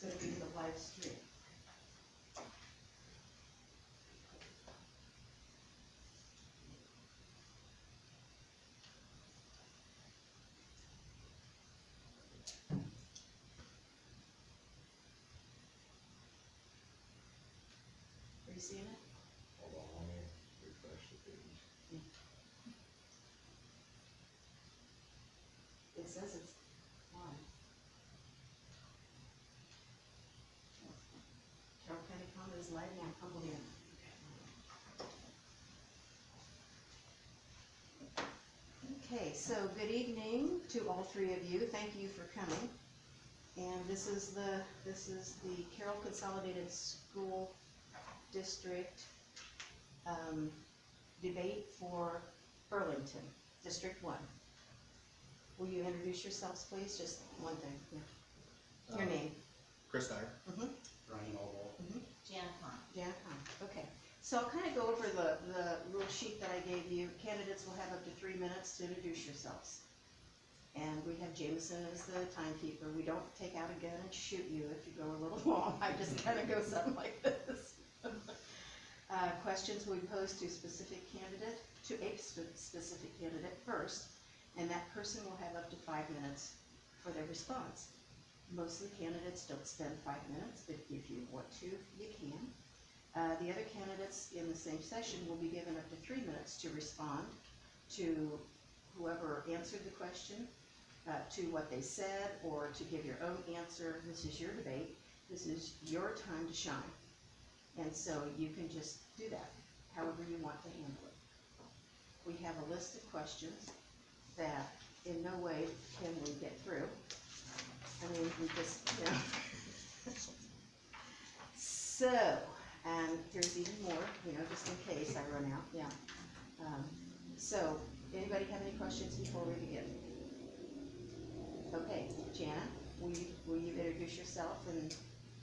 gonna be the live stream. Are you seeing it? Hold on, let me refresh the page. It says it's on. Carroll County Common is live now, come on in. Okay, so good evening to all three of you. Thank you for coming. And this is the Carroll Consolidated School District debate for Burlington, District 1. Will you introduce yourselves, please? Just one thing. Yeah. Your name? Chris Dyer. Ryan Allbaugh. Jan Conn. Jan Conn. Okay. So I'll kind of go over the little sheet that I gave you. Candidates will have up to 3 minutes to introduce yourselves. And we have Jameson as the timekeeper. We don't take out a gun and shoot you if you go a little long. I just kind of go something like this. Questions we pose to a specific candidate first, and that person will have up to 5 minutes for their response. Mostly candidates don't spend 5 minutes, but if you want to, you can. The other candidates in the same session will be given up to 3 minutes to respond to whoever answered the question, to what they said, or to give your own answer. This is your debate. This is your time to shine. And so you can just do that, however you want to handle it. We have a list of questions that in no way can we get through. I mean, we just, you know. So, and here's even more, you know, just in case I run out, yeah. So, anybody have any questions before we begin? Okay, Jana, will you introduce yourself in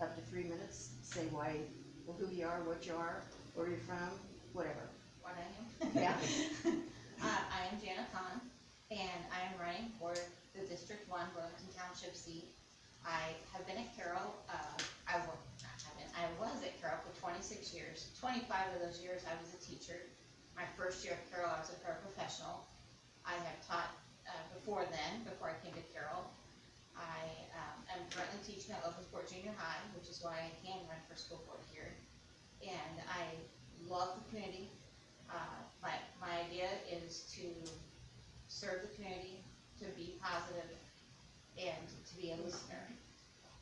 up to 3 minutes? Say why, well, who you are, what you are, where you're from, whatever. What I am? Yeah. I am Jana Conn, and I am running for the District 1 Burlington Township seat. I have been at Carroll, I was at Carroll for 26 years. 25 of those years I was a teacher. My first year at Carroll, I was a paraprofessional. I have taught before I came to Carroll. I am currently teaching at Logansport Junior High, which is why I can run for school board here. And I love the community. My idea is to serve the community, to be positive, and to be a listener.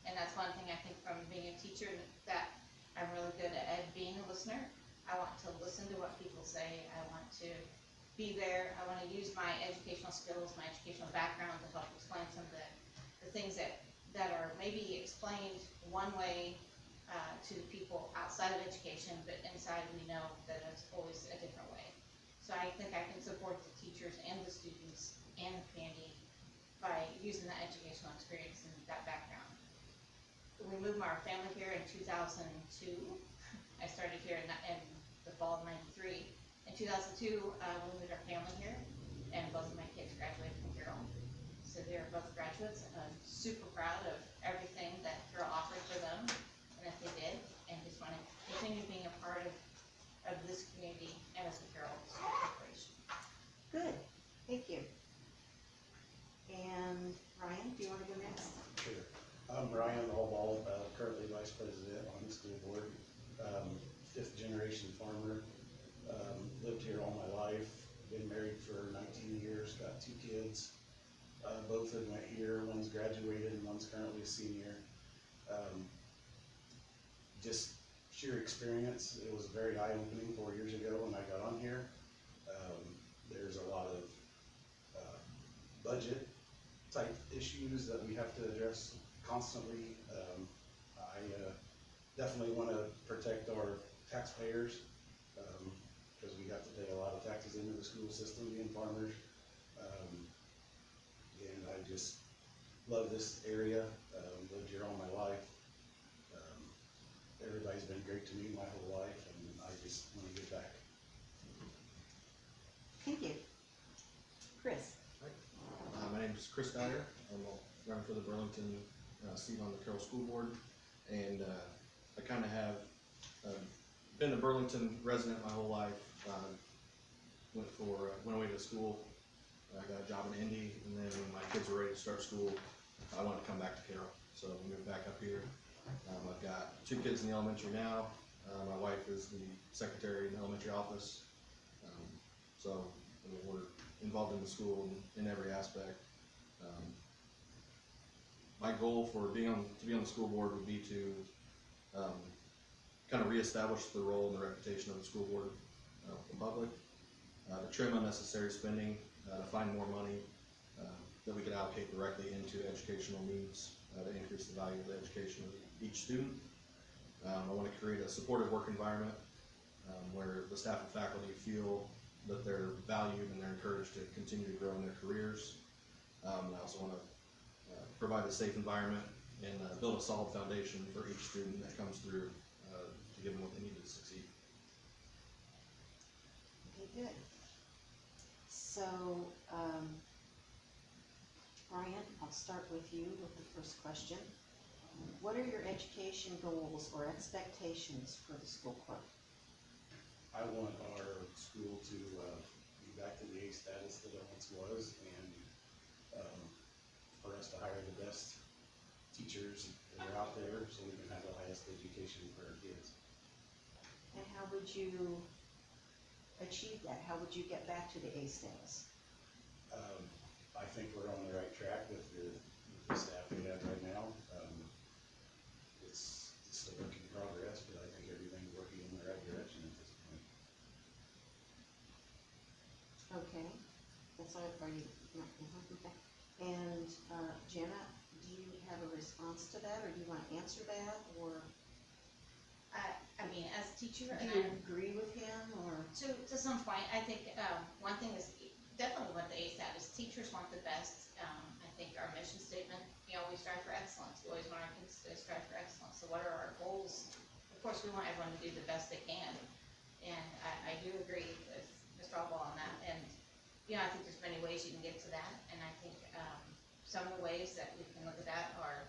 And that's one thing I think from being a teacher that I'm really good at being a listener. I want to listen to what people say. I want to be there. I want to use my educational skills, my educational background to help explain some of the things that are maybe explained one way to the people outside of education, but inside we know that it's always a different way. So I think I can support the teachers and the students and the community by using that educational experience and that background. We moved our family here in 2002. I started here in the fall of '93. In 2002, we moved our family here, and both of my kids graduated from Carroll. So they're both graduates. I'm super proud of everything that Carroll offered for them, and that they did, and just want to continue being a part of this community and as a Carroll School Corporation. Good, thank you. And Ryan, do you want to go next? Sure. I'm Ryan Allbaugh, currently Vice President on the school board, fifth generation farmer, lived here all my life, been married for 19 years, got 2 kids. Both of them went here, one's graduated and one's currently a senior. Just sheer experience, it was very eye-opening 4 years ago when I got on here. There's a lot of budget type issues that we have to address constantly. I definitely want to protect our taxpayers, because we have to pay a lot of taxes into the school system being farmers. And I just love this area, lived here all my life. Everybody's been great to me my whole life, and I just want to give back. Thank you. Chris? My name is Chris Dyer. I'm running for the Burlington seat on the Carroll School Board. and I kind of have been a Burlington resident my whole life. Went away to school. I got a job in Indy, and then when my kids were ready to start school, I wanted to come back to Carroll, so we moved back up here. I've got 2 kids in the elementary now. My wife is the secretary in the elementary office, so I mean, we're involved in the school in every aspect. My goal for to be on the school board would be to kind of reestablish the role and the reputation of the school board with the public, to trim unnecessary spending, to find more money that we could allocate directly into educational needs, to increase the value of the education of each student. I want to create a supportive work environment where the staff and faculty feel that they're valued and they're encouraged to continue to grow in their careers. I also want to provide a safe environment and build a solid foundation for each student that comes through to give them what they need to succeed. Okay, good. So, Brian, I'll start with you with the first question. What are your education goals or expectations for the school clerk? I want our school to be back to the A status that it once was, and for us to hire the best teachers that are out there so we can have the highest education for our kids. And how would you achieve that? How would you get back to the A status? I think we're on the right track with the staff we have right now. It's still a work in progress, but I think everything's working in the right direction at this point. Okay, that's all, are you, okay. And, Jenna, do you have a response to that, or do you want to answer that, or I mean, as a teacher, do and you agree with him, or? to some point, I think, one thing is definitely with the A status, teachers want the best. I think our mission statement, we always strive for excellence. We always want our kids to strive for excellence. So what are our goals? Of course, we want everyone to do the best they can. And I do agree with Mr. Allbaugh on that. And, I think there's many ways you can get to that. And I think, some of the ways that we can look at that are,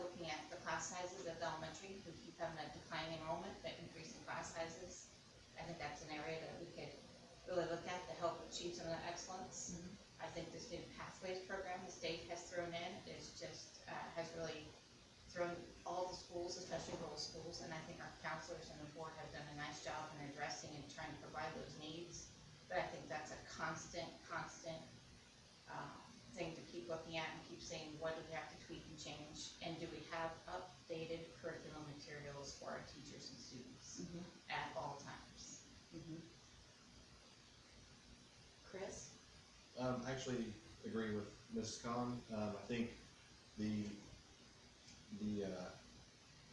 looking at the class sizes at the elementary. We keep having a declining enrollment, but increasing class sizes. I think that's an area that we could really look at to help achieve some of that excellence. I think this new pathways program the state has thrown in is just, has really thrown all the schools, especially rural schools, and I think our counselors and the board have done a nice job in addressing and trying to provide those needs. But I think that's a constant, thing to keep looking at and keep saying, what do we have to tweak and change? And do we have updated curriculum materials for our teachers and students at all times? Chris? I actually agree with Mrs. Conn. I think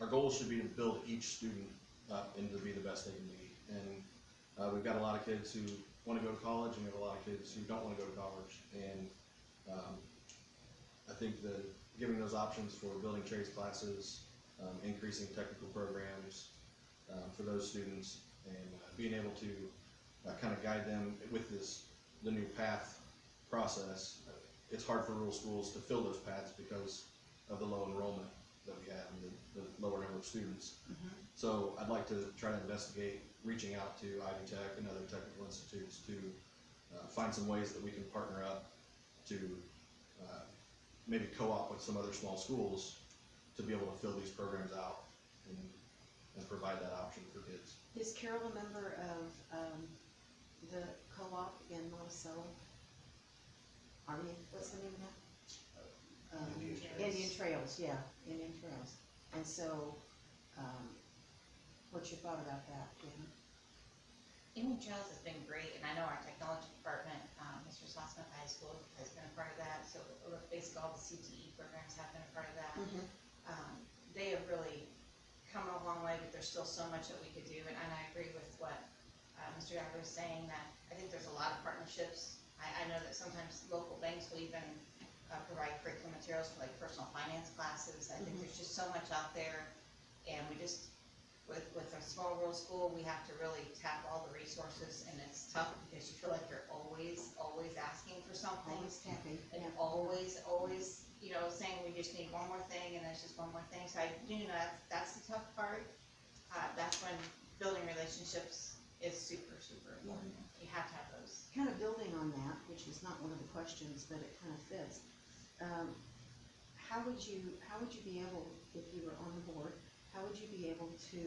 our goal should be to build each student up and to be the best they can be. And we've got a lot of kids who want to go to college, and we have a lot of kids who don't want to go to college. And I think that giving those options for building trades classes, increasing technical programs for those students, and being able to kind of guide them with the new path process. It's hard for rural schools to fill those paths because of the low enrollment that we have and the lower number of students. So I'd like to try to investigate reaching out to Ivy Tech and other technical institutes to find some ways that we can partner up to maybe co-op with some other small schools to be able to fill these programs out and provide that option for kids. Is Carol a member of the co-op in Monticello? What's the name of that? Indian Trails. Indian Trails, yeah, Indian Trails. And so, what's your thought about that, Jenna? Indian Trails has been great, and I know our technology department, Mr. Slossmith High School has been a part of that, so basically all the CTE programs have been a part of that. They have really come a long way, but there's still so much that we could do, and I agree with what Mr. Dyer was saying, that I think there's a lot of partnerships. I know that sometimes local banks will even provide curriculum materials for like personal finance classes. I think there's just so much out there, and we just, with a small rural school, we have to really tap all the resources, and it's tough because you feel like you're always asking for something. Always tapping, And yeah. always, saying we just need one more thing and there's just one more thing, so I do know that's the tough part. That's when building relationships is super, super important. You have to have those. Kind of building on that, which is not one of the questions, but it kind of fits. How would you be able, if you were on the board, how would you be able to,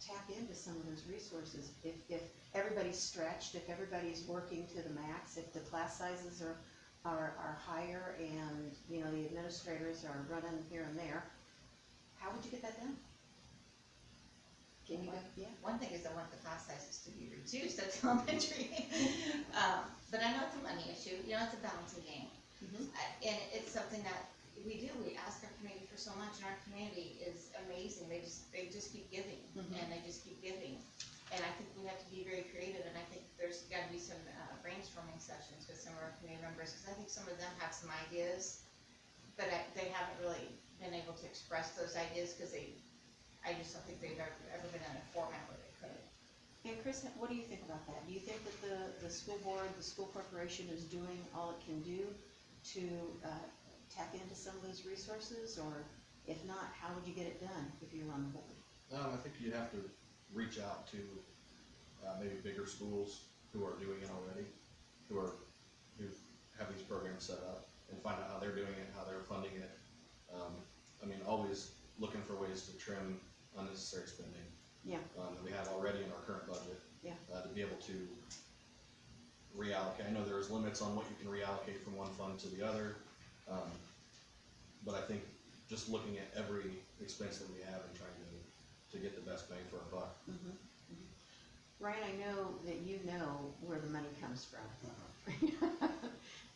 tap into some of those resources? If everybody's stretched, if everybody's working to the max, if the class sizes are higher and, the administrators are running here and there, how would you get that done? Can you go, yeah? One thing is I want the class sizes to be reduced at the elementary. But I know it's a money issue, it's a balancing game. Mhm. And it's something that we ask our community for so much, and our community is amazing, they just keep giving, Mhm. and they just keep giving. And I think we have to be very creative, and I think there's gotta be some brainstorming sessions with some of our community members, because I think some of them have some ideas, but they haven't really been able to express those ideas, because I just don't think they've ever been in a format where they could. And Chris, what do you think about that? Do you think that the school board, the school corporation is doing all it can do to tap into some of those resources, or if not, how would you get it done if you're on the board? I think you'd have to reach out to, maybe bigger schools who are doing it already, who have these programs set up, and find out how they're doing it, how they're funding it. Always looking for ways to trim unnecessary spending. Yeah. That we have already in our current budget. Yeah. To be able to reallocate, I know there's limits on what you can reallocate from one fund to the other, but I think just looking at every expense that we have and trying to get the best bang for our buck. Mhm, mhm. Ryan, I know that you know where the money comes from.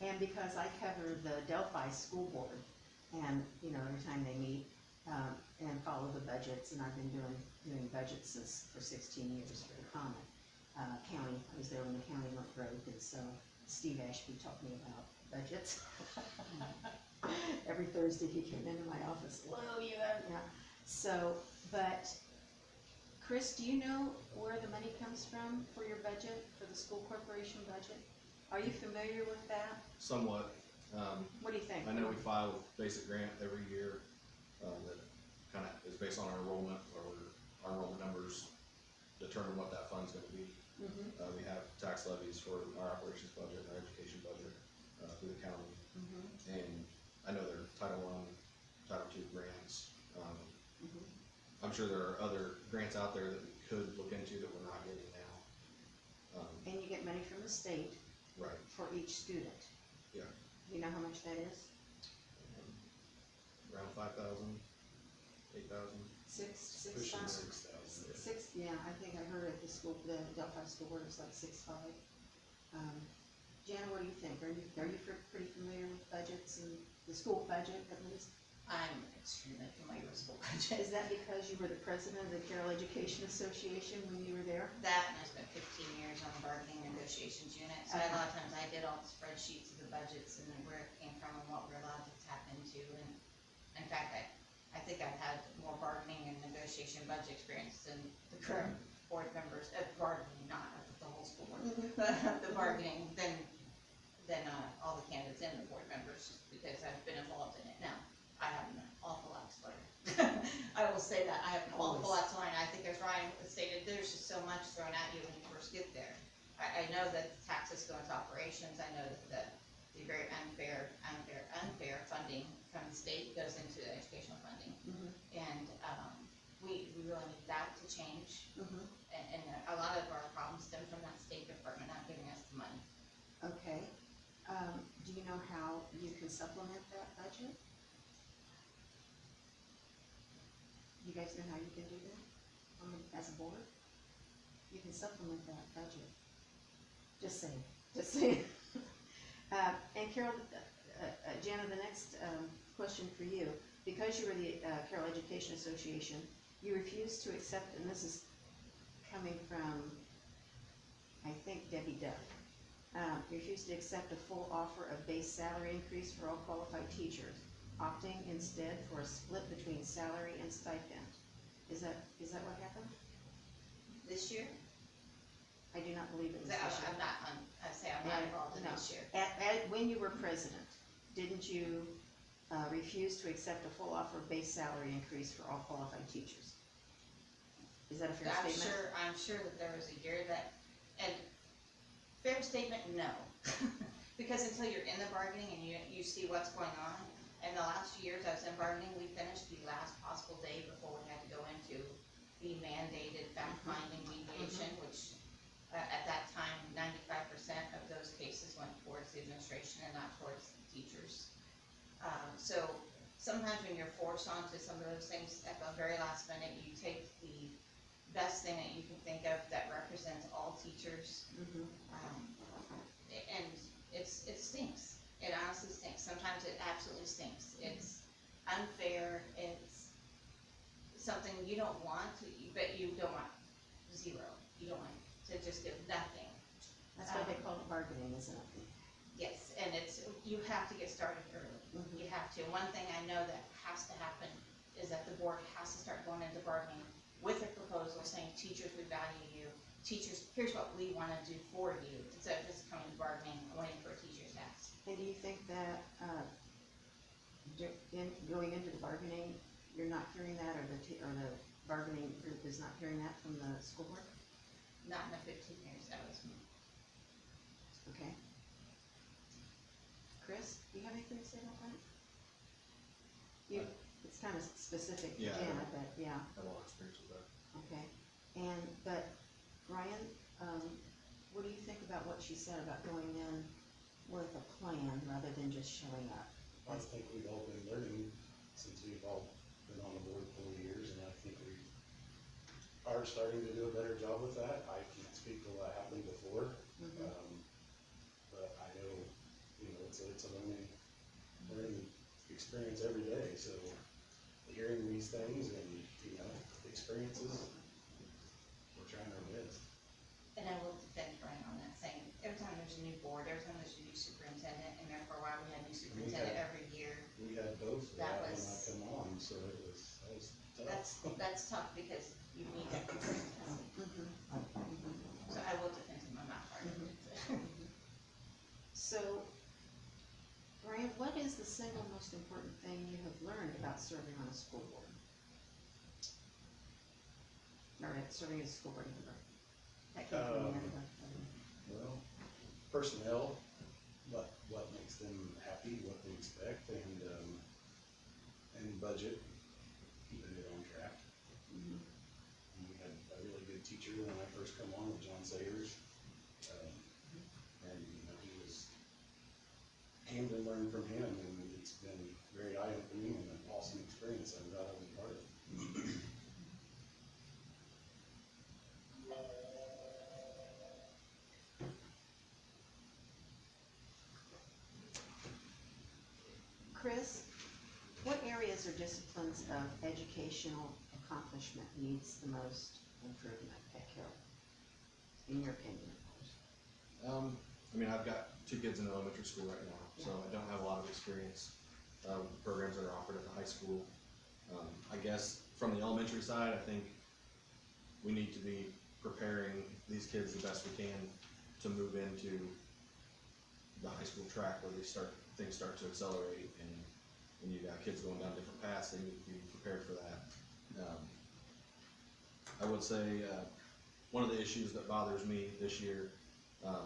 And because I cover the Delphi School Board, and, every time they meet, and follow the budgets, and I've been doing budgets for 16 years for the common, county. I was there when the county went broke, and so Steve Ashby taught me about budgets. Every Thursday he came into my office, hello, you have, yeah. So, but, Chris, do you know where the money comes from for your budget, for the school corporation budget? Are you familiar with that? Somewhat. What do you think? I know we file with basic grant every year, that kind of is based on our enrollment, or our enrollment numbers determine what that fund's gonna be. Mhm, We have tax levies for our operations budget, our education budget, through the county, mhm, and I know there are Title I, Title II grants. mhm. I'm sure there are other grants out there that we could look into that we're not getting now. And you get money from the state Right, for each student. yeah. Do you know how much that is? Around 5,000, 8,000. Six Pushing five? 6,000. Six, yeah, I think I heard at the Delphi School Board, it's like 6.5. Jana, what do you think? Are you pretty familiar with budgets and the school budget at least? I'm extremely familiar with school Is budgets. that because you were the president of the Carroll Education Association when you were there? That, and I spent 15 years on the bargaining negotiations unit, so a lot of times I did all the spreadsheets of the budgets and then where it came from and what we're allowed to tap into, and in fact, I think I've had more bargaining and negotiation budget experience than the current board members, bargaining, not the whole school board, the bargaining than all the candidates and the board members, because I've been involved in it. Now, I have an awful lot to learn. I will say that, I have an awful lot to learn. I think as Ryan stated, there's just so much thrown at you when you first get there. I know that taxes go into operations, I know that the very unfair funding from the state goes into the educational funding. Mhm, And, we really need that to change, mhm. and a lot of our problems stem from that State Department not giving us the money. Okay. Do you know how you can supplement that budget? You guys know how you can do that as a board? You can supplement that budget. Just saying. And Carol, Jana, the next question for you. Because you were the Carroll Education Association, you refused to accept, and this is coming from, I think, Debbie Duff. You refused to accept a full offer of base salary increase for all qualified teachers, opting instead for a split between salary and stipend. Is that what happened? This year, I do not believe it was this year. I'm not involved in No. this year. When you were president, didn't you, refuse to accept a full offer base salary increase for all qualified teachers? Is that a fair statement? I'm sure that there was a year that, and fair statement, no. Because until you're in the bargaining and you see what's going on, and the last few years I was in bargaining, we finished the last possible day before we had to go into the mandated fact-finding mediation, which, at that time, 95% of those cases went towards the administration and not towards the teachers. So sometimes when you're forced onto some of those things at the very last minute, you take the best thing that you can think of that represents all teachers. Mhm. And it stinks. It honestly stinks. Sometimes it absolutely stinks. It's unfair. It's something you don't want, but you don't want zero. You don't want to just give nothing. That's what they call it bargaining, isn't it? Yes, and you have to get started early. Mhm. You have to. One thing I know that has to happen is that the board has to start going into bargaining with a proposal saying, teachers, we value you. Teachers, here's what we want to do for you, instead of just coming to bargaining and waiting for a teacher's ask. And do you think that, going into the bargaining, you're not hearing that, or the bargaining group is not hearing that from the school board? Not in the 15 years that was me. Okay. Chris, do you have anything to say about that? It's kind of specific to Yeah, I Jana, don't- but yeah, I have a lot of experience with that. okay. But Ryan, what do you think about what she said about going in with a plan rather than just showing up? I think we've all been learning since we've all been on the board 4 years, and I think we are starting to do a better job with that. I can't speak to what happened before, Mhm. but I know, it's a learning experience every day, so hearing these things and, experiences, we're trying our best. And I will defend Brian on that, saying, every time there's a new board, every time there's a new superintendent, and there for a while we had a new superintendent every year. We had both of That that when I was- come on, so that was tough. That's tough because you need that consistency. Mhm. So I will defend him on that part of it. So, Ryan, what is the single most important thing you have learned about serving on a school board? Or serving as a school board member? That came from the other one. Well, personnel, what makes them happy, what they expect, and budget, keeping it on track. Mhm. We had a really good teacher when I first come on with John Sayers. And, came to learn from him, and it's been very eye-opening and an awesome experience. I'm glad I've been part of it. Chris, what areas or disciplines of educational accomplishment needs the most improvement at Carroll, in your opinion? I've got 2 kids in elementary school right now, so I don't have a lot of experience with the programs that are offered at the high school. I guess from the elementary side, I think we need to be preparing these kids the best we can to move into the high school track where things start to accelerate, and when you got kids going down different paths, they need to be prepared for that. I would say one of the issues that bothers me this year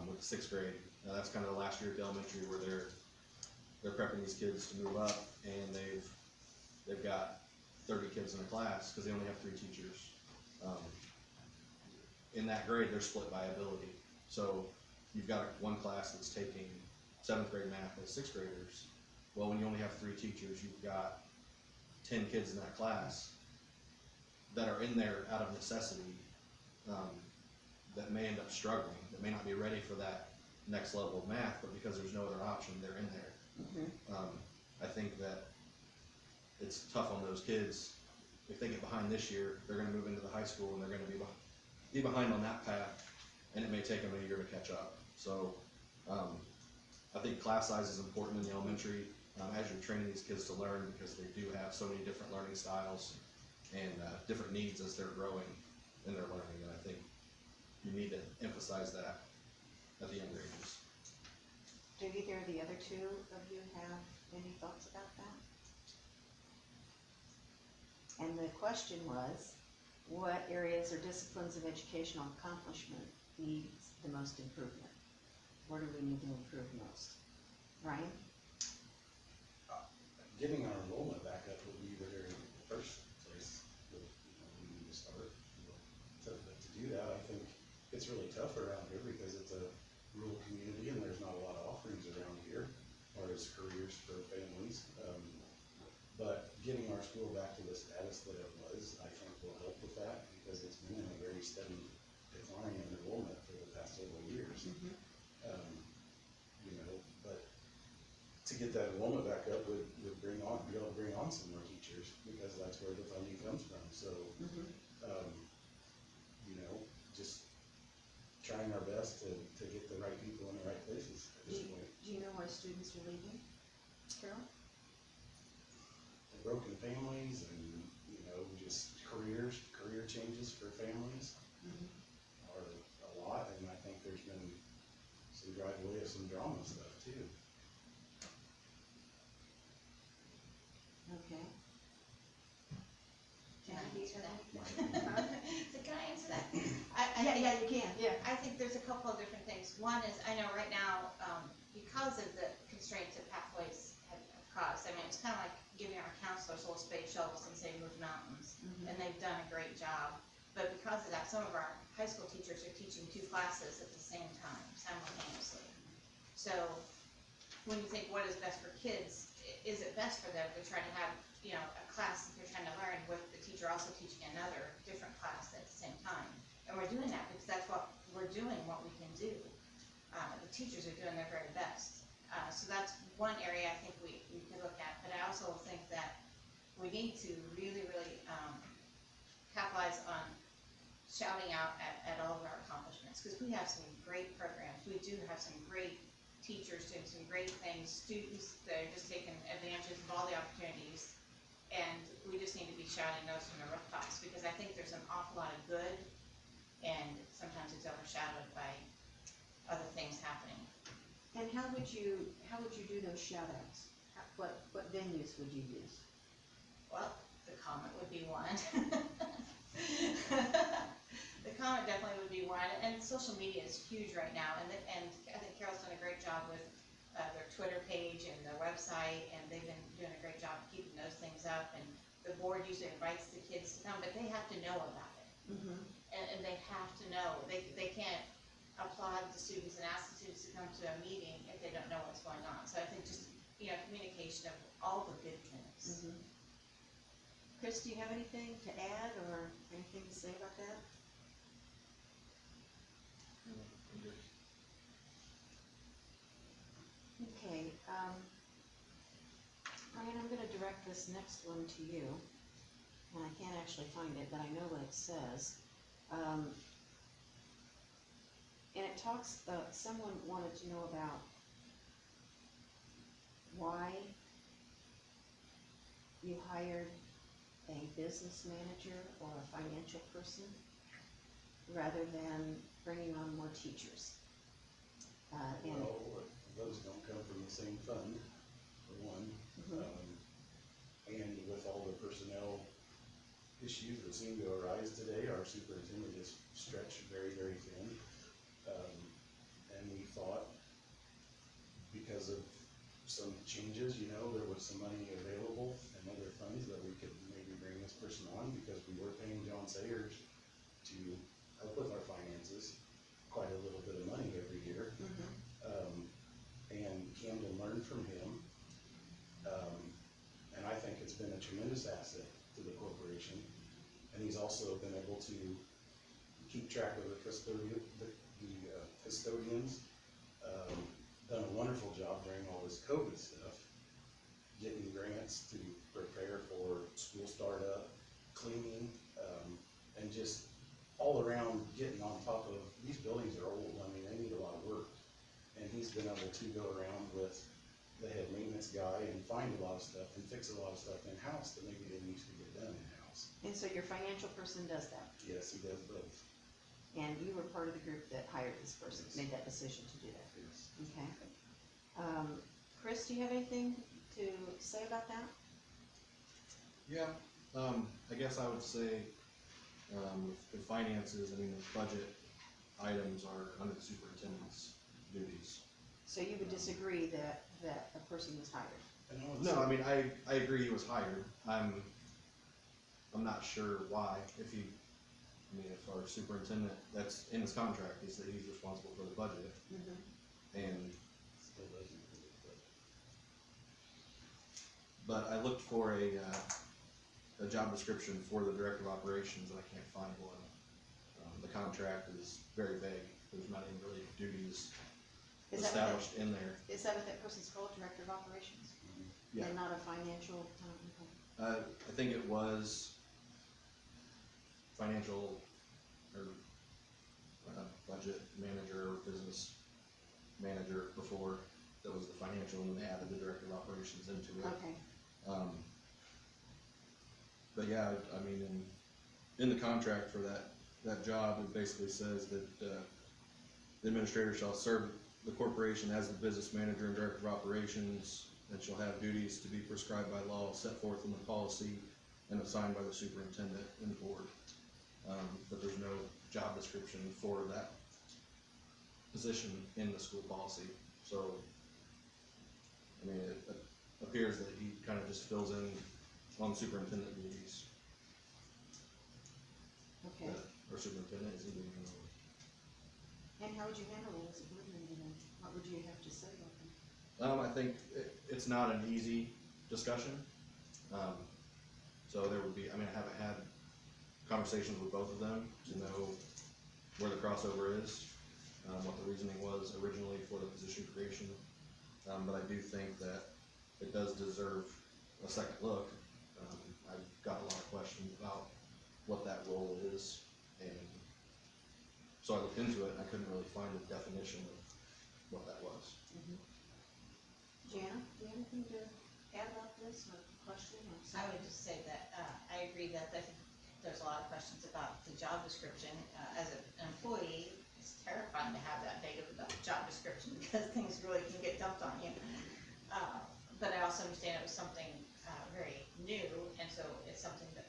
with the 6th grade, that's kind of the last year at the elementary where they're prepping these kids to move up, and they've got 30 kids in a class because they only have 3 teachers. In that grade, they're split by ability. So you've got one class that's taking 7th grade math as 6th graders. Well, when you only have 3 teachers, you've got 10 kids in that class that are in there out of necessity, that may end up struggling, that may not be ready for that next level of math, but because there's no other option, they're in there. Mhm. I think that it's tough on those kids. If they get behind this year, they're gonna move into the high school and they're gonna be behind on that path, and it may take them a year to catch up. So, I think class size is important in the elementary, as you're training these kids to learn, because they do have so many different learning styles and different needs as they're growing in their learning, and I think you need to emphasize that at the younger ages. Do either of the other 2 of you have Any thoughts about that? And the question was, what areas or disciplines of educational accomplishment needs the most improvement? Where do we need to improve most? Ryan? Getting our enrollment back up would be the very first place that, we need to start. To do that, I think it's really tough around here because it's a rural community and there's not a lot of offerings around here, or as careers for families. But getting our school back to the status that it was, I think will help with that, because it's been in a very steady decline in enrollment for the past several years. But to get that enrollment back up would be able to bring on some more teachers, because that's where the funding comes from, so, just trying our best to get the right people in the right places at this point. Do you know why students are leaving, Carol? Broken families and, just career changes for families are a lot, and I think there's been some drive away of some drama stuff too. Okay. Can I answer that? Huh? So can I answer that? Yeah, you can, yeah. I think there's a couple of different things. One is, I know right now, because of the constraints that pathways have caused, I mean, it's kind of like giving our counselors little space shovels and saying move mountains, and they've done a great job. But because of that, some of our high school teachers are teaching 2 classes at the same time, simultaneously. So when you think what is best for kids, is it best for them to try to have, a class that they're trying to learn with the teacher also teaching another different class at the same time? And we're doing that because that's what we're doing, what we can do. The teachers are doing their very best. So that's one area I think we could look at, but I also think that we need to really, really capitalize on shouting out at all of our accomplishments, because we have some great programs. We do have some great teachers doing some great things, students that are just taking advantage of all the opportunities, and we just need to be shouting those from the rooftops, because I think there's an awful lot of good, and sometimes it's overshadowed by other things happening. And how would you do those shout outs? What venues would you use? Well, the Comet would be one. The Comet definitely would be one, and social media is huge right now, and I think Carol's done a great job with their Twitter page and their website, and they've been doing a great job of keeping those things up, and the board usually invites the kids to come, but they have to know about it. And they have to know. They can't applaud the students and ask the students to come to a meeting if they don't know what's going on. So I think just, communication of all the good things. Chris, do you have anything to add or anything to say about that? Okay, Ryan, I'm gonna direct this next one to you, and I can't actually find it, but I know what it says. And it talks, someone wanted to know about why you hired a business manager or a financial person rather than bringing on more teachers. And Well, those don't come from the same fund, for one. And with all the personnel issues that seem to arise today, our superintendent is stretched very, very thin. And we thought, because of some changes, there was some money available and other funds that we could maybe bring this person on, because we were paying John Sayers to help with our finances, quite a little bit of money every year. And Camden learned from him. And I think it's been a tremendous asset to the corporation. And he's also been able to keep track of the custodians, done a wonderful job during all this COVID stuff, getting grants to prepare for school startup, cleaning, and just all around getting on top of, these buildings are old, I mean, they need a lot of work. And he's been able to go around with the head maintenance guy and find a lot of stuff and fix a lot of stuff in-house that maybe didn't used to get done in-house. And so your financial person does that? Yes, he does both. And you were part of the group that hired this person, Yes. made that decision to do that? Yes. Okay. Chris, do you have anything to to say about that? Yeah, I guess I would say, with finances, I mean, the budget items are under the superintendent's duties. So you would disagree that a person was hired? And I would No, say- I mean, I agree he was hired. I'm not sure why, if he, I mean, if our superintendent, that's in his contract, is that he's responsible for the budget, Mm-hmm. and, Still doesn't do it, but I looked for a job description for the director of operations, and I can't find one. The contract is very vague, there's not even really duties Is that established in there. Is that what that person's called, director of operations? Yeah. And not a financial, I think it was financial, or, budget manager, or business manager before, that was the financial, and they added the director of operations into it. okay. But yeah, I mean, in the contract for that job, it basically says that, the administrator shall serve the corporation as the business manager and director of operations, and shall have duties to be prescribed by law, set forth in the policy, and assigned by the superintendent and board. But there's no job description for that position in the school policy, so, I mean, it appears that he kind of just fills in on superintendent duties. Okay. That our superintendent is leaving. And how would you handle it as a board member then? What would you have to say about them? I think it's not an easy discussion. So there would be, I mean, I haven't had conversations with both of them to know where the crossover is, what the reasoning was originally for the position creation. But I do think that it does deserve a second look. I've got a lot of questions about what that role is, and so I looked into it and I couldn't really find a definition of what that was. Jana, do you have anything to add about this, or question, or I would just say that, I agree that I think there's a lot of questions about the job description. As an employee, it's terrifying to have that big of a job description because things really can get dumped on you. But I also understand it was something, very new, and so it's something that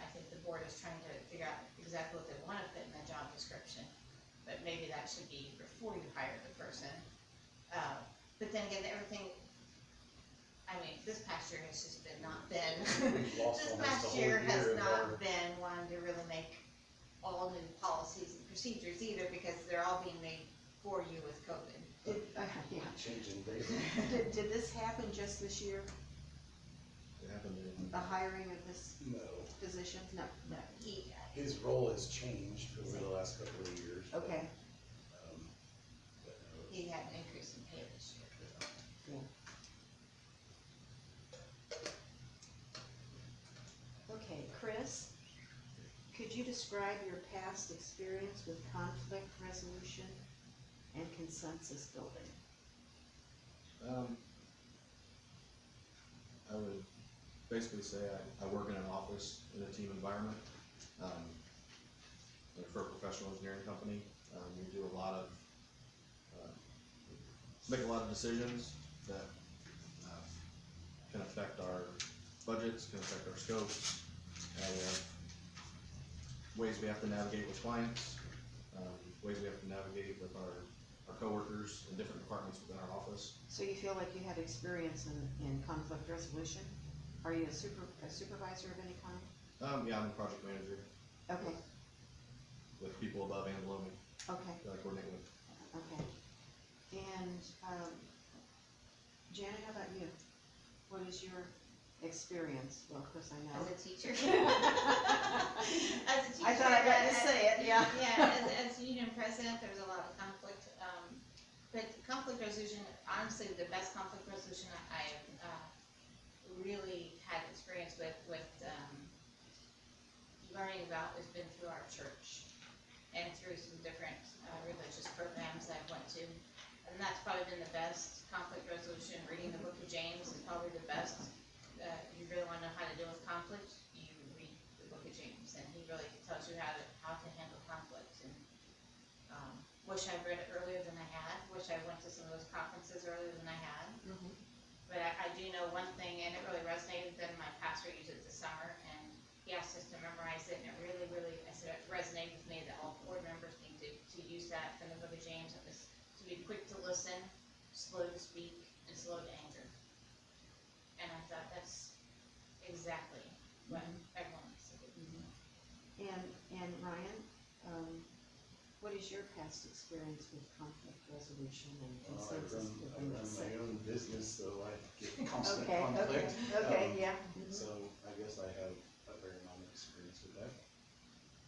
I think the board is trying to figure out exactly what they wanna put in the job description. But maybe that should be before you hire the person. But then again, everything, I mean, this past year has just not been, We've lost this almost past a whole year has year of our- not been one to really make all new policies and procedures either, because they're all being made for you with COVID. yeah. Changing daily. Did this happen just this year, It happened in, the hiring of this No, position? No. his role has changed over the last couple of years. but, Okay. But no, He had an increase in pay this year. Okay, Chris, could you describe your past experience with conflict resolution and consensus building? I would basically say I work in an office in a team environment. For a professional engineering company, we do a lot of, make a lot of decisions that can affect our budgets, can affect our scopes. We have ways we have to navigate with clients, ways we have to navigate with our coworkers in different departments within our office. So you feel like you have experience in conflict resolution? Are you a supervisor of any kind? Yeah, I'm a project manager Okay, with people above and below me okay, that I coordinate with. okay. And, Janet, how about you? What is your experience? Well, of course I know. As a teacher. As a teacher. I thought I got to say it, yeah. Yeah, as union president, there was a lot of conflict, but conflict resolution, honestly, the best conflict resolution I've really had experience with learning about has been through our church and through some different religious programs that I went to. And that's probably been the best conflict resolution. Reading the book of James is probably the best. If you really want to know how to deal with conflict, you read the book of James, and he really tells you how to handle conflict. And wish I'd read it earlier than I had. Wish I went to some of those conferences earlier than I had. Mhm. But I do know one thing, and it really resonated, then my pastor used it this summer, and he asked us to memorize it, and it really, really, I said, it resonated with me that all board members need to use that from the book of James, and this, to be quick to listen, slow to speak, and slow to anger. And I thought that's exactly what everyone needs to do. And Ryan, what is your past experience with conflict resolution and I consensus? run my own business, so I get constant Okay, conflict. okay, yeah. Mhm. So I guess I have a fair amount of experience with that.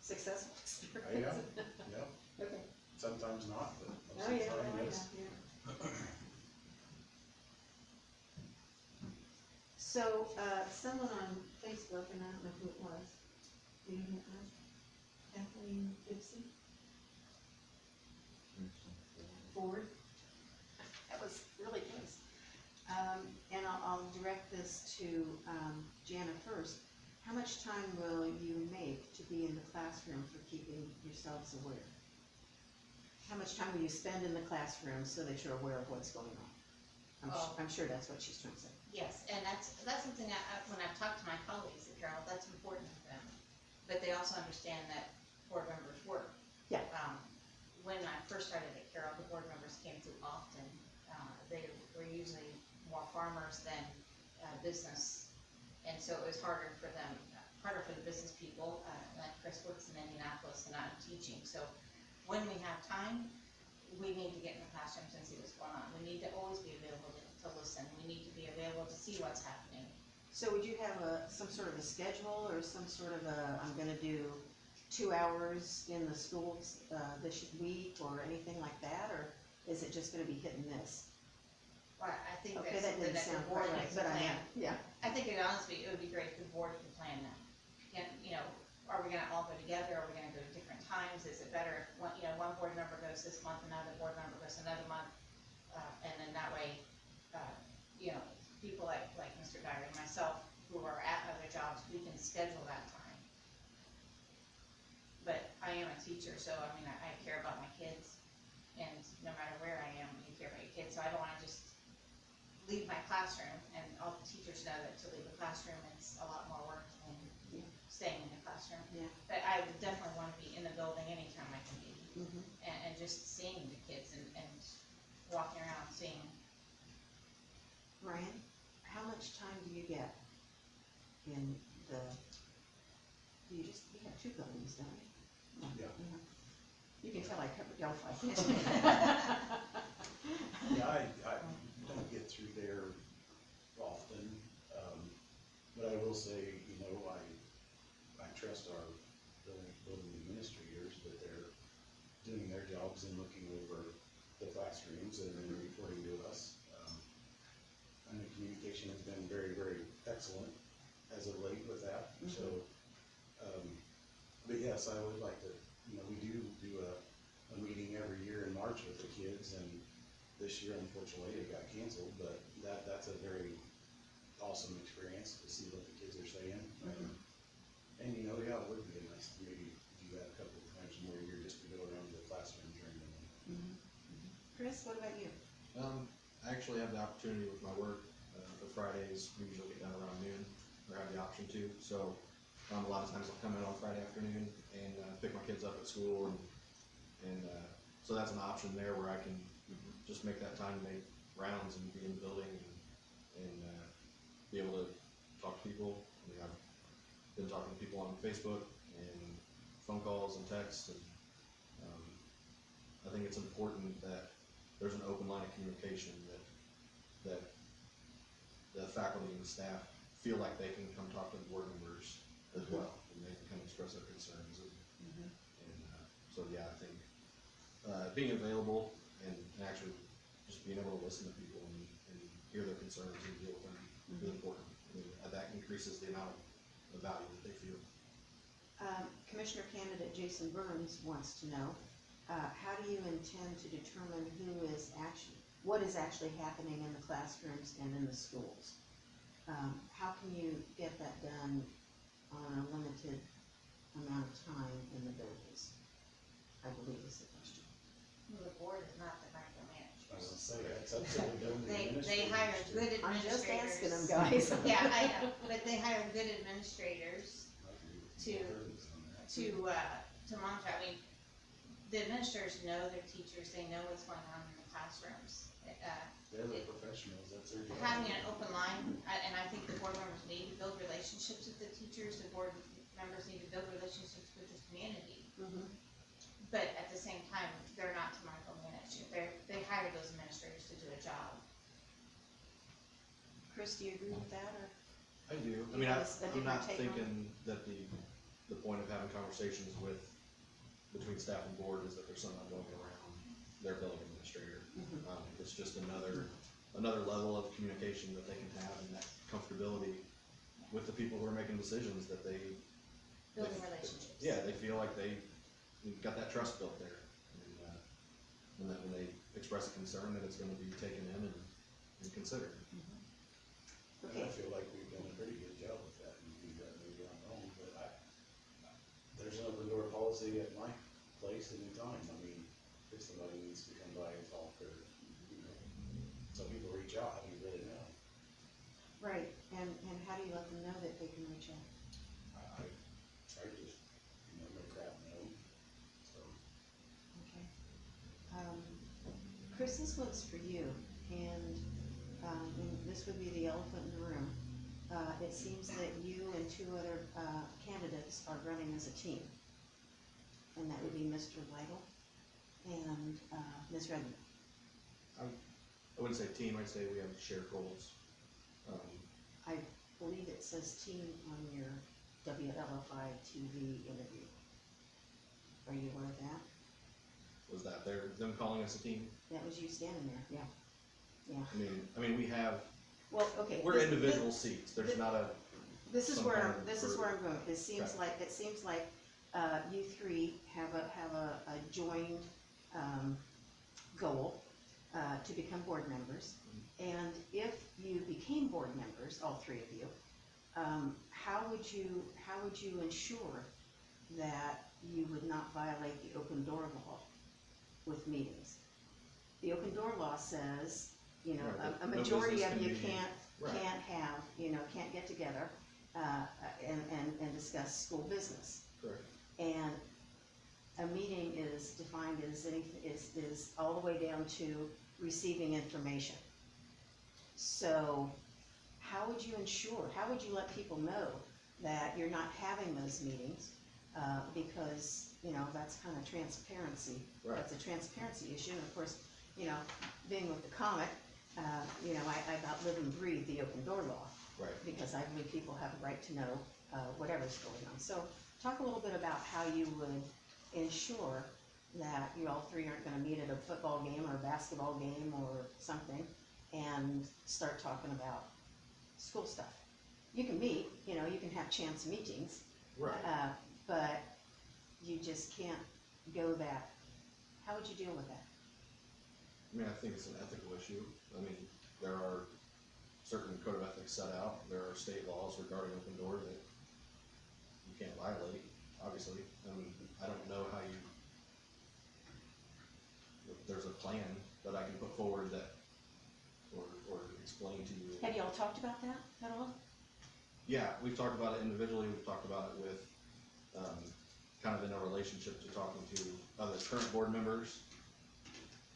Successful I experience. am, yeah, Okay. sometimes not, but most Oh, of the yeah, time, oh, yes. yeah. So, someone on Facebook, and I don't know who it was, do you know? Kathleen Gibson? Ford? That was really close. And I'll direct this to, Jana first. How much time will you make to be in the classroom for keeping yourselves aware? How much time will you spend in the classroom so that you're aware of what's going on? I'm sure that's what she's trying to say. Yes, and that's something when I've talked to my colleagues at Carroll, that's important to them. But they also understand that board members work. Yeah. When I first started at Carroll, the board members came through often. They were usually more farmers than business. And so it was harder for them, harder for the business people. Like Chris works in Indianapolis and I'm teaching. So when we have time, we need to get in the classrooms and see what's going on. We need to always be available to listen. We need to be available to see what's happening. So would you have some sort of a schedule or some sort of I'm gonna do 2 hours in the schools, this week or anything like that? Or is it just gonna be hit and miss? Well, I think Okay, that's that something didn't that the sound board quite right, needs to but I plan. know, yeah. I think it honestly, it would be great if the board could plan that. Can, are we gonna all go together? Are we gonna go at different times? Is it better if one board member goes this month, another board member goes another month? And then that way, people like Mr. Dyer and myself who are at other jobs, we can schedule that time. But I am a teacher, so I care about my kids, and no matter where I am, you care about your kids, so I don't wanna just leave my classroom, and all the teachers know that to leave the classroom, it's a lot more work than staying in the classroom. Yeah. But I would definitely wanna be in the building anytime I can be, Mhm. and just seeing the kids and walking around, seeing. Ryan, how much time do you get in you have 2 buildings, don't you? Yeah. You can tell I covered Delphi. Yeah, I don't get through there often, but I will say, I trust our building administrators that they're doing their jobs and looking over the classrooms and then reporting to us. And the communication has been very, very excellent as of late with that, so, but yes, I would like to, we do a meeting every year in March with the kids, and this year unfortunately it got canceled, but that's a very awesome experience to see what the kids are saying. And it would be nice to maybe do that a couple of times more a year, just to go around the classroom during the day. Chris, what about you? I actually have the opportunity with my work, for Fridays, we usually get done around noon, or have the option to, so, a lot of times I'll come in on Friday afternoon and, pick my kids up at school, and so that's an option there where I can just make that time to make rounds and be in the building and be able to talk to people. I've been talking to people on Facebook and phone calls and texts, and I think it's important that there's an open line of communication that the faculty and the staff feel like they can come talk to the board members as well, and they can come express their concerns. So yeah, I think being available and actually just being able to listen to people and hear their concerns and deal with them is really important. That increases the amount of value that they feel. Commissioner candidate Jason Burns wants to know, how do you intend to determine what is actually happening in the classrooms and in the schools? How can you get that done on a limited amount of time in the buildings? I believe is the question. Well, the board is not the micromanager. I was gonna say, that's up to the building They administrator. hire good I'm just administrators. asking them, guys. Yeah, I know, but they hire good administrators to monitor. I mean, the administrators know their teachers, they know what's going on in the classrooms. They're the professionals, that's their job. Having an open line, and I think the board members need to build relationships with the teachers, the board members need to build relationships with the community. Mhm. But at the same time, they're not to micromanage you, they hire those administrators to do a job. Chris, do you agree with that, or? I do. I You mean, have a I'm not different take on it? thinking that the point of having conversations between staff and board is that there's someone going around their building administrator. Mhm. It's just another level of communication that they can have, and that comfortability with the people who are making decisions, that they. Building relationships. Yeah, they feel like they've got that trust built there, and that when they express a concern, that it's gonna be taken in and considered. And Okay, I feel like we've done a pretty good job with that, and you got maybe I'm wrong, but there's an open door policy at my place anytime. I mean, if somebody needs to come by and talk, or, you know, some people reach out, how do you really know? right, and how do you let them know that they can reach out? I just, you know, no crap, no, so. Okay. Chris, this one's for you, and this would be the elephant in the room. It seems that you and two other candidates are running as a team, and that would be Mr. Lytle and Ms. Redmond. I wouldn't say team, I'd say we have shared goals. I believe it says team on your WLFI TV interview. Are you aware of that? Was that them calling us a team? That was you standing there, yeah. Yeah. I mean, we have, Well, okay. we're individual seats, there's not a, This is some where, kind of this is group. where I'm going. It seems Right. like, you three have a joined, goal, to become board members. And if you became board members, all three of you, how would you ensure that you would not violate the open door law with meetings? The open door law says, you know, Right, a that no majority business of can you be- can't right. have, can't get together, and discuss school business. correct, And a meeting is defined as is all the way down to receiving information. So, how would you let people know that you're not having those meetings? Because, that's kind of transparency. Right. That's a transparency issue, and of course, being with the comic, I about live and breathe the open door law. right. Because I believe people have a right to know whatever's going on. So talk a little bit about how you would ensure that you all three aren't gonna meet at a football game or a basketball game or something and start talking about school stuff. You can meet, you can have chance meetings, Right. but you just can't go that. How would you deal with that? I mean, I think it's an ethical issue. I mean, there are certain code of ethics set out, there are state laws regarding open door that you can't violate, obviously. I mean, I don't know how if there's a plan that I can put forward that, or explain to you. Have you all talked about that at all? Yeah, we've talked about it individually, we've talked about it with, kind of in a relationship to talking to other current board members,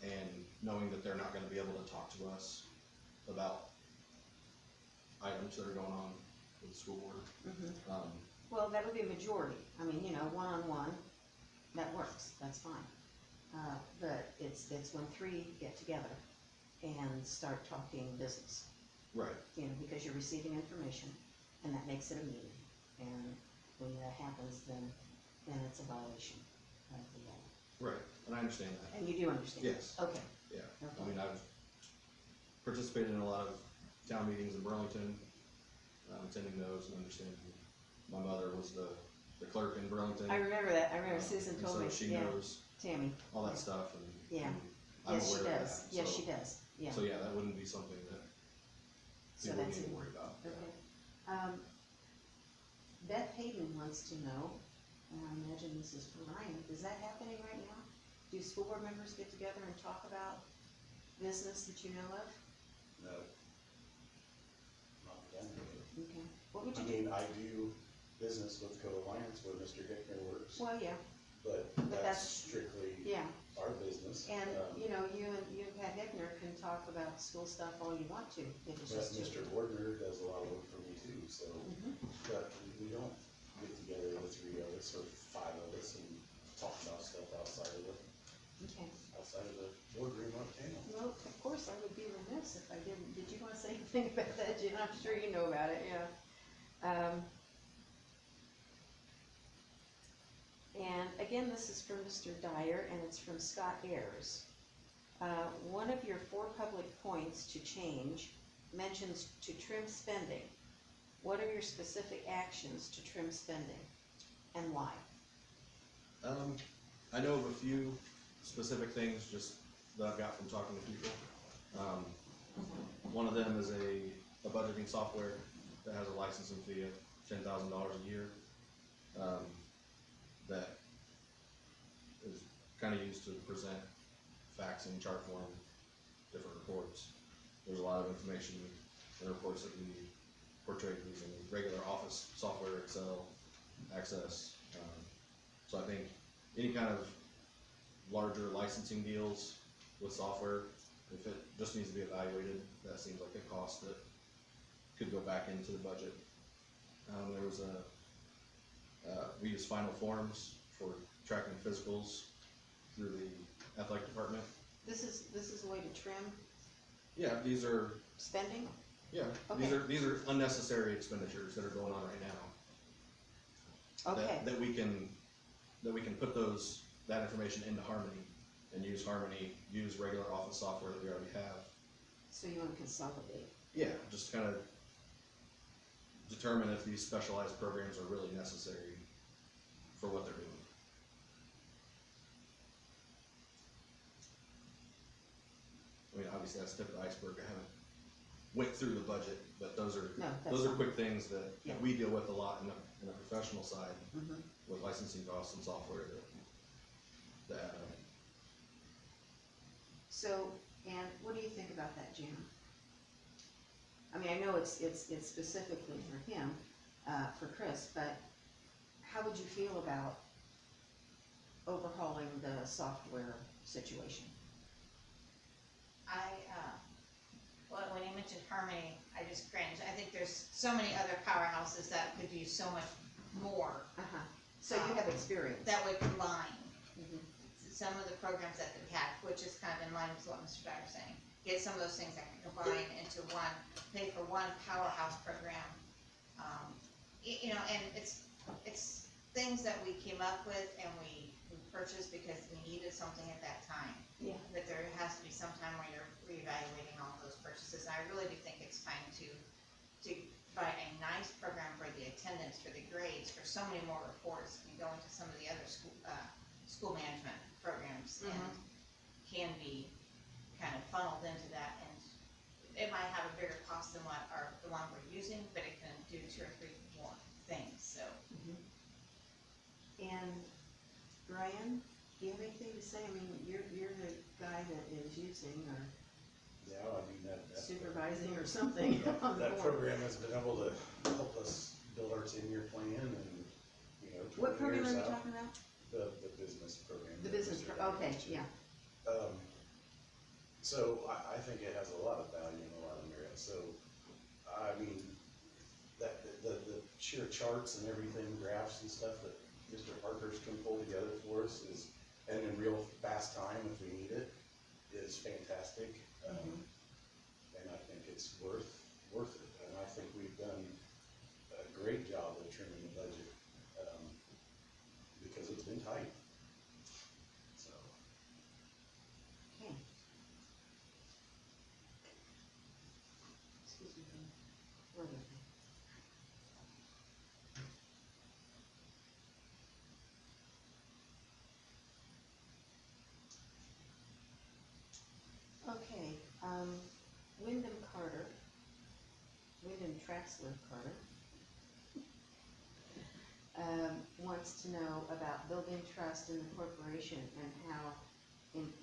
and knowing that they're not gonna be able to talk to us about items that are going on with the school board. Mm-hmm. Well, that would be a majority. I mean, one-on-one, that works, that's fine. But it's when three get together and start talking business, Right, because you're receiving information, and that makes it a meeting. And when that happens, then it's a violation of the law. right, and I understand that, And you do understand? Yes. Okay, yeah. Okay. I mean, I've participated in a lot of town meetings in Burlington, attending those and understanding. My mother was the clerk in Burlington. I remember that, I remember Susan and told me, so she yeah, knows Tammy. all that stuff, and Yeah. and I'm Yes, she aware of does, that. yes, so- she does, yeah. So, yeah, that wouldn't be something that So people that's need to it. worry about. Okay. Beth Hayden wants to know, and I imagine this is for Ryan, is that happening right now? Do school board members get together and talk about business that you know of? No. Not done with Okay. What would it. I you do? mean, I do business with Co-Alliance where Mr. Hickner works, Well, yeah, but that's- that's strictly yeah. our business. And, you know, you and Pat Heckner can talk about school stuff all you want to. It was But just too. Mr. Bordner does a lot of work for me too, so, Mhm. but we don't get together, the three of us or five of us and talk about stuff outside of the boardroom uptown. Well, of course, I would be remiss if I didn't. Did you wanna say anything about that, Jen? I'm sure you know about it, yeah. And again, this is from Mr. Dyer, and it's from Scott Ayers. One of your 4 public points to change mentions to trim spending. What are your specific actions to trim spending, and why? I know of a few specific things just that I've got from talking to people. One of them is a budgeting software that has a licensing fee of $10,000 a year. That is kind of used to present facts in chart form, different reports. There's a lot of information in reports that we portray using regular office software, Excel, Access. So I think any kind of larger licensing deals with software, if it just needs to be evaluated, that seems like a cost that could go back into the budget. There was we use Final Forms for tracking physicals through the athletic department. This is a way to trim Yeah, these are, spending? these are unnecessary expenditures that are going on right now. Okay, That we can put that information into Harmony and use Harmony, use regular office software that we already have. so you wanna consolidate. Yeah, just kind of determine if these specialized programs are really necessary for what they're doing. I mean, obviously that's the tip of the iceberg. I haven't went through the budget, but those are No, that's fine. quick things that Yeah. we deal with a lot in the professional side Mhm. with licensing costs and software that So, and what do you think about that, Jan? I mean, I know it's specifically for him, for Chris, but how would you feel about overhauling the software situation? Well, when you mentioned Harmony, I just cringed. I think there's so many other powerhouses that could use so much more Uh-huh, so you have experience. that would combine Mhm. some of the programs that we have, which is kind of in line with what Mr. Dyer's saying. Get some of those things that can combine into one, pay for one powerhouse program. You know, and it's things that we came up with and we purchased because we needed something at that time. Yeah. But there has to be some time where you're reevaluating all those purchases. And I really do think it's time to buy a nice program for the attendance, for the grades, for so many more reports, and go into some of the other school management programs and can be kind of funneled into that. And it might have a bigger cost than the one we're using, but it can do 2 or 3 more things, so. And Brian, do you have anything to say? I mean, you're the guy that is using or Yeah, I mean, that supervising or something on the that board. program has been able to help us build our 10-year plan and, you know, What 20 program are years you out. talking about? The business program. The that business, Mr. okay, mentioned. yeah. So I think it has a lot of value and a lot of merit, so, I mean, the sheer charts and everything, graphs and stuff that Mr. Parker's can pull together for us is, and in real fast time if we need it, is fantastic. And I think it's worth it, and I think we've done a great job of trimming the budget, because it's been tight. So, Okay. Excuse me. Where was I? Okay, Wyndham Traxler Carter, wants to know about building trust in the corporation and how important